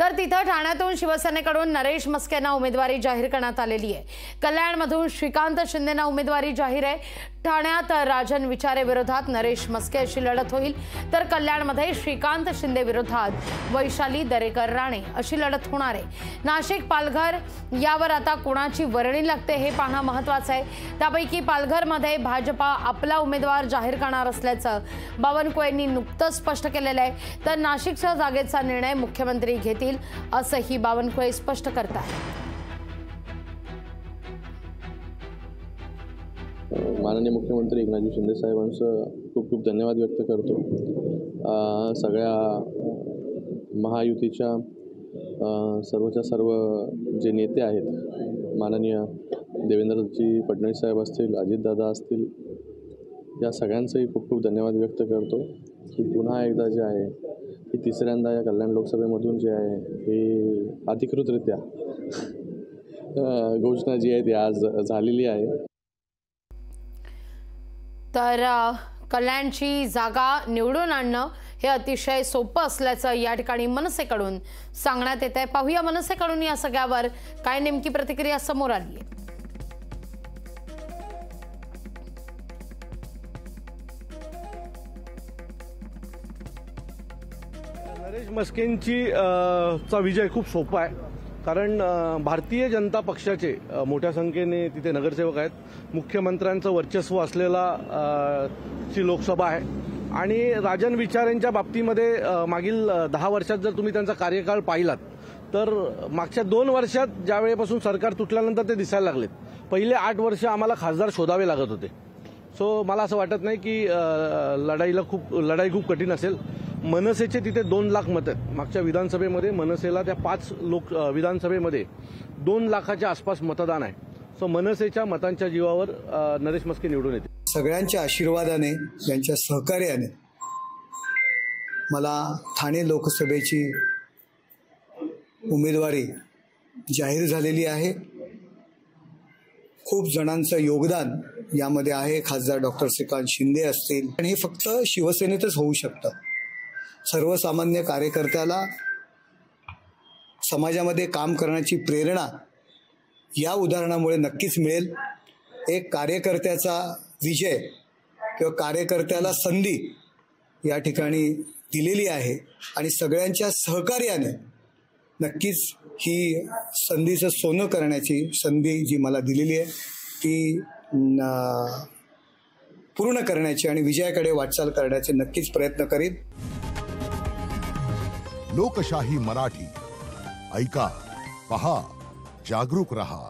तर तिथं ठाण्यातून शिवसेनेकडून नरेश मस्केंना उमेदवारी जाहीर करण्यात आलेली आहे। कल्याणमधून श्रीकांत शिंदेंना उमेदवारी जाहीर आहे। ठाण्यात राजन विचारे विरोधात नरेश मस्के अशी लढत होईल, तर कल्याणमध्ये श्रीकांत शिंदे विरोधात वैशाली दरेकर राणे अशी लढत होणार आहे। नाशिक पालघर यावर आता कोणाची वर्णी लागते हे पाहणं महत्त्वाचं आहे। त्यापैकी पालघरमध्ये भाजपा आपला उमेदवार जाहीर करणार असल्याचं बावनकुळेंनी नुकतंच स्पष्ट केलेलं आहे, तर नाशिकच्या जागेचा निर्णय मुख्यमंत्री घेतील असंही बावनकुळे स्पष्ट करतात। माननीय मुख्यमंत्री एकनाथ शिंदे साहेबांचं खूप खूप धन्यवाद व्यक्त करतो। सगळ्या महायुतीच्या सर्वच्या सर्व जे नेते आहेत, माननीय देवेंद्रजी फडणवीस साहेब असतील, अजितदादा असतील, या सगळ्यांचंही खूप खूप धन्यवाद व्यक्त करतो की पुन्हा एकदा जे आहे की तिसऱ्यांदा या कल्याण लोकसभेमधून जे आहे हे अधिकृतरित्या घोषणा जी आहे ती आज झालेली आहे। तर कल्याणची जागा निवडून आणणं हे अतिशय सोपं असल्याचं या ठिकाणी मनसेकडून सांगण्यात येत आहे। पाहूया मनसेकडून या सगळ्यावर काय नेमकी प्रतिक्रिया समोर आली आहे। नरेश मस्केंची चा विजय खूप सोपा आहे, कारण भारतीय जनता पक्षाचे मोठ्या संख्येने तिथे नगरसेवक आहेत। मुख्यमंत्र्यांचं वर्चस्व असलेला ची लोकसभा आहे आणि राजन विचारेंच्या बाबतीमध्ये मागील 10 वर्षात जर तुम्ही त्यांचा कार्यकाळ पाहिलात तर मागच्या 2 वर्षात ज्यावेळेपासून सरकार तुटल्यानंतर ते दिसायला लागलेत। पहिले 8 वर्ष आम्हाला खासदार शोधावे लागत होते। सो मला असं वाटत नाही की लढाई खूप कठीण असेल। मनसेचे तिथे 2 लाख मतं आहेत। मागच्या विधानसभेमध्ये मनसेला त्या 5 विधानसभेमध्ये 2 लाखाच्या आसपास मतदान आहे। सो मनसेच्या मतांच्या जीवावर नरेश मस्के निवडून येते। सगळ्यांच्या आशीर्वादाने, यांच्या सहकार्याने मला ठाणे लोकसभेची उमेदवारी जाहीर झालेली आहे। खूप जणांचं योगदान यामध्ये आहे। खासदार डॉक्टर श्रीकांत शिंदे असतील, आणि हे फक्त शिवसेनेतच होऊ शकतं। सर्वसामान्य कार्यकर्त्याला समाजामध्ये काम करण्याची प्रेरणा या उदाहरणामुळे नक्कीच मिळेल। एक कार्यकर्त्याचा विजय किंवा कार्यकर्त्याला संधी या ठिकाणी दिलेली आहे आणि सगळ्यांच्या सहकार्याने नक्कीच ही संधीचं सोनं करण्याची संधी जी मला दिलेली आहे ती पूर्ण करण्याची आणि विजयाकडे वाटचाल करण्याचे नक्कीच प्रयत्न करीन। लोकशाही मराठी ऐका, पहा, जागरूक रहा।